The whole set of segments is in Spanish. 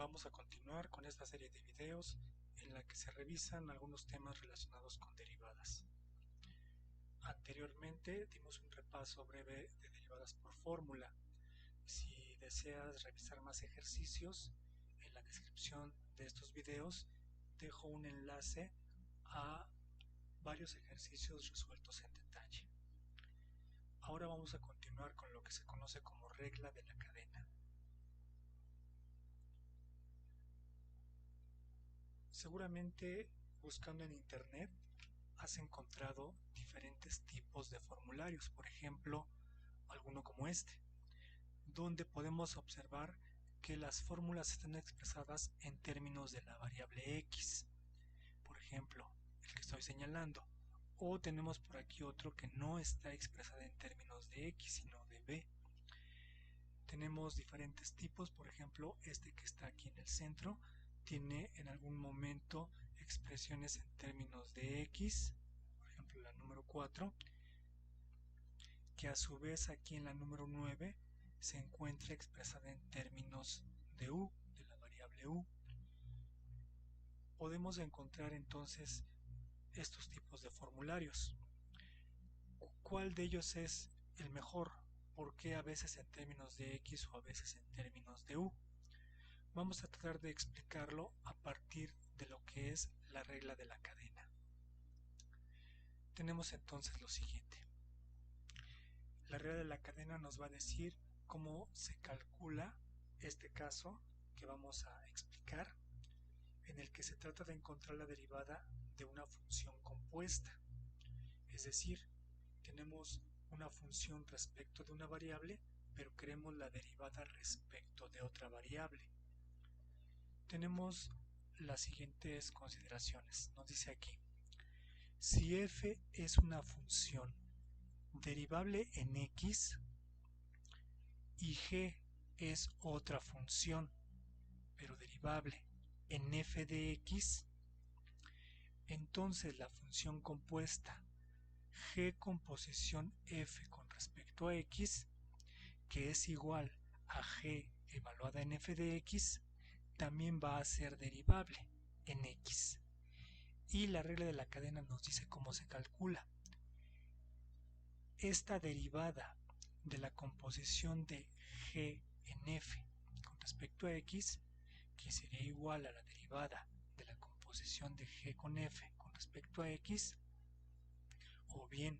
Vamos a continuar con esta serie de videos en la que se revisan algunos temas relacionados con derivadas. Anteriormente dimos un repaso breve de derivadas por fórmula. Si deseas revisar más ejercicios, en la descripción de estos videos dejo un enlace a varios ejercicios resueltos en detalle. Ahora vamos a continuar con lo que se conoce como regla de la cadena. Seguramente buscando en internet has encontrado diferentes tipos de formularios, por ejemplo, alguno como este, donde podemos observar que las fórmulas están expresadas en términos de la variable x, por ejemplo, el que estoy señalando, o tenemos por aquí otro que no está expresado en términos de x, sino de b. Tenemos diferentes tipos, por ejemplo, este que está aquí en el centro tiene en algún momento expresiones en términos de x, por ejemplo la número 4, que a su vez aquí en la número 9 se encuentra expresada en términos de u, de la variable u. Podemos encontrar entonces estos tipos de formularios. ¿Cuál de ellos es el mejor? ¿Por qué a veces en términos de x o a veces en términos de u? Vamos a tratar de explicarlo a partir de lo que es la regla de la cadena. Tenemos entonces lo siguiente. La regla de la cadena nos va a decir cómo se calcula este caso que vamos a explicar, en el que se trata de encontrar la derivada de una función compuesta. Es decir, tenemos una función respecto de una variable, pero queremos la derivada respecto de otra variable. Tenemos las siguientes consideraciones. Nos dice aquí, si f es una función derivable en x y g es otra función, pero derivable en f de x, entonces la función compuesta g composición f con respecto a x, que es igual a g evaluada en f de x, también va a ser derivable en x. Y la regla de la cadena nos dice cómo se calcula. Esta derivada de la composición de g en f con respecto a x, que sería igual a la derivada de la composición de g con f con respecto a x, o bien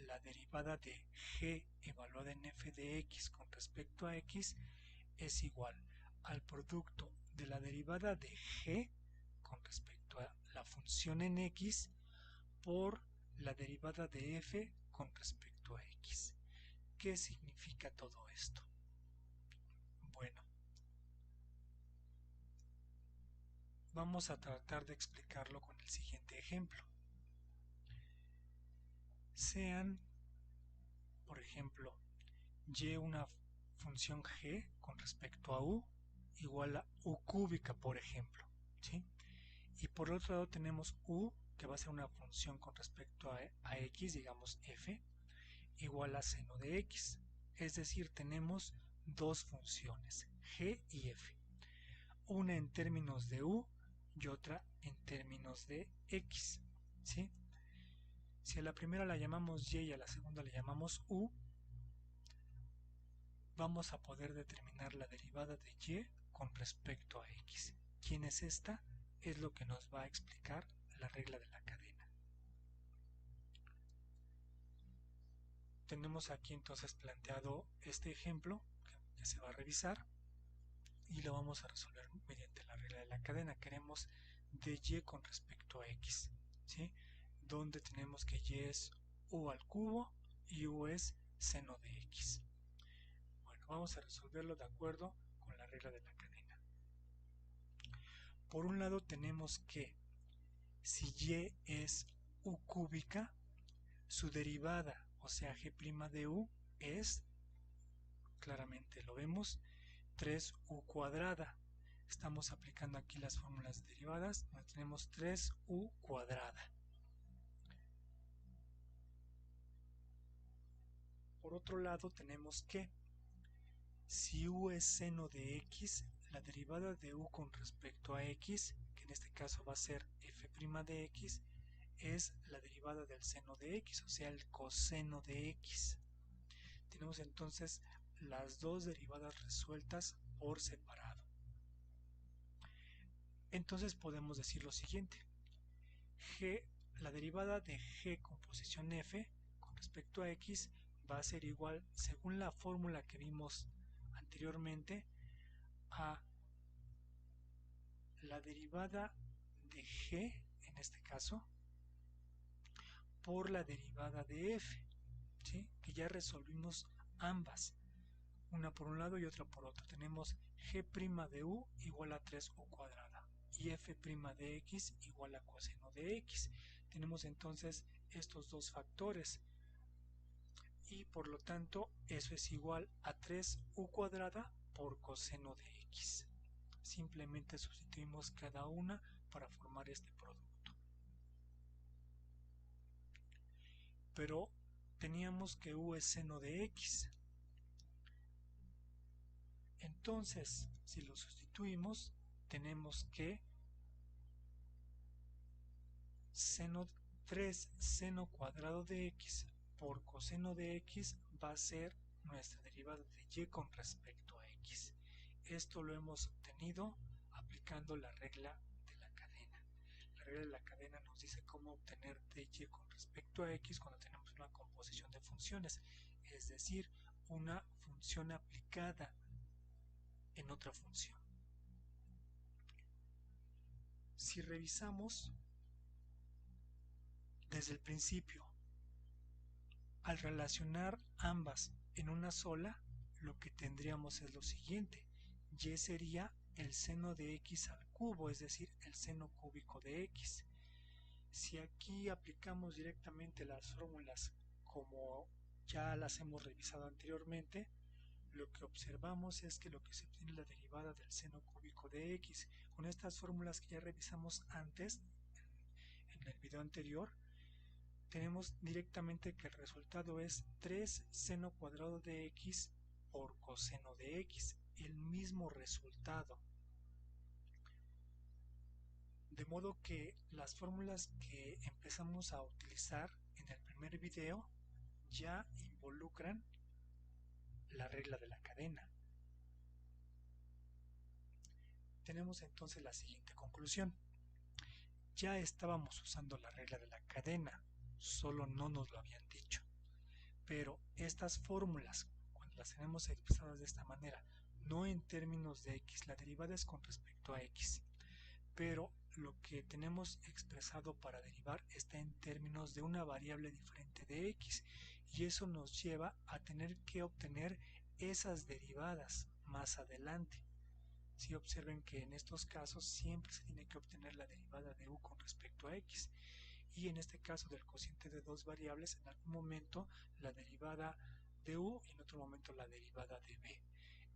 la derivada de g evaluada en f de x con respecto a x, es igual al producto de la derivada de g con respecto a la función en x por la derivada de f con respecto a x. ¿Qué significa todo esto? Bueno, vamos a tratar de explicarlo con el siguiente ejemplo. Sean, por ejemplo, y una función g con respecto a u igual a u cúbica, por ejemplo, ¿sí? Y por otro lado tenemos u, que va a ser una función con respecto a x, digamos f, igual a seno de x. Es decir, tenemos dos funciones, g y f, una en términos de u y otra en términos de x, ¿sí? Si a la primera la llamamos y a la segunda le llamamos u, vamos a poder determinar la derivada de y con respecto a x. ¿Quién es esta? Es lo que nos va a explicar la regla de la cadena. Tenemos aquí entonces planteado este ejemplo que ya se va a revisar y lo vamos a resolver mediante la regla de la cadena. Queremos de y con respecto a x, ¿sí? Donde tenemos que y es u al cubo y u es seno de x. Bueno, vamos a resolverlo de acuerdo con la regla de la cadena. Por un lado tenemos que si y es u cúbica, su derivada, o sea g' de u, es, claramente lo vemos, 3u cuadrada. Estamos aplicando aquí las fórmulas derivadas, donde tenemos 3u cuadrada. Por otro lado tenemos que si u es seno de x, la derivada de u con respecto a x, que en este caso va a ser f' de x, es la derivada del seno de x, o sea, el coseno de x. Tenemos entonces las dos derivadas resueltas por separado. Entonces podemos decir lo siguiente: la derivada de g con posición f con respecto a x va a ser igual, según la fórmula que vimos anteriormente, a la derivada de g, en este caso, por la derivada de f, ¿sí? Que ya resolvimos ambas, una por un lado y otra por otro. Tenemos g' de u igual a 3u cuadrada y f' de x igual a coseno de x. Tenemos entonces estos dos factores y por lo tanto eso es igual a 3u cuadrada por coseno de x. Simplemente sustituimos cada una para formar este producto. Pero teníamos que u es seno de x. Entonces, si lo sustituimos, tenemos que 3 seno cuadrado de x por coseno de x va a ser nuestra derivada de y con respecto a x. Esto lo hemos obtenido aplicando la regla de la cadena. La regla de la cadena nos dice cómo obtener dy con respecto a x cuando tenemos una composición de funciones, es decir, una función aplicada en otra función. Si revisamos desde el principio, al relacionar ambas en una sola, lo que tendríamos es lo siguiente: y sería el seno de x al cubo, es decir, el seno cúbico de x. Si aquí aplicamos directamente las fórmulas como ya las hemos revisado anteriormente, lo que observamos es que lo que se obtiene es la derivada del seno cúbico de x. Con estas fórmulas que ya revisamos antes, en el video anterior, tenemos directamente que el resultado es 3 seno cuadrado de x por coseno de x, el mismo resultado. De modo que las fórmulas que empezamos a utilizar en el primer video ya involucran la regla de la cadena. Tenemos entonces la siguiente conclusión: ya estábamos usando la regla de la cadena, solo no nos lo habían dicho. Pero estas fórmulas, cuando las tenemos expresadas de esta manera, no en términos de x, la derivada es con respecto a x, pero lo que tenemos expresado para derivar está en términos de una variable diferente de x, y eso nos lleva a tener que obtener esas derivadas más adelante. Si observen que en estos casos siempre se tiene que obtener la derivada de u con respecto a x, y en este caso del cociente de dos variables, en algún momento la derivada de u y en otro momento la derivada de b.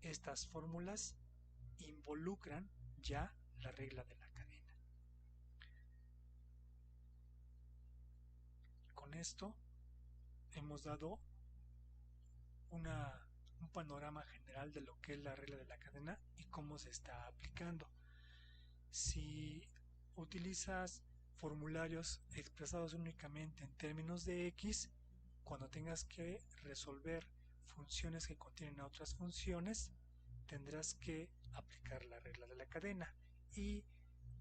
Estas fórmulas involucran ya la regla de la cadena. Con esto hemos dado un panorama general de lo que es la regla de la cadena y cómo se está aplicando. Si utilizas formularios expresados únicamente en términos de x, cuando tengas que resolver funciones que contienen a otras funciones, tendrás que aplicar la regla de la cadena. Y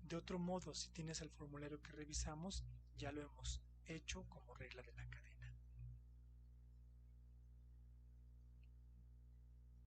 de otro modo, si tienes el formulario que revisamos, ya lo hemos hecho como regla de la cadena.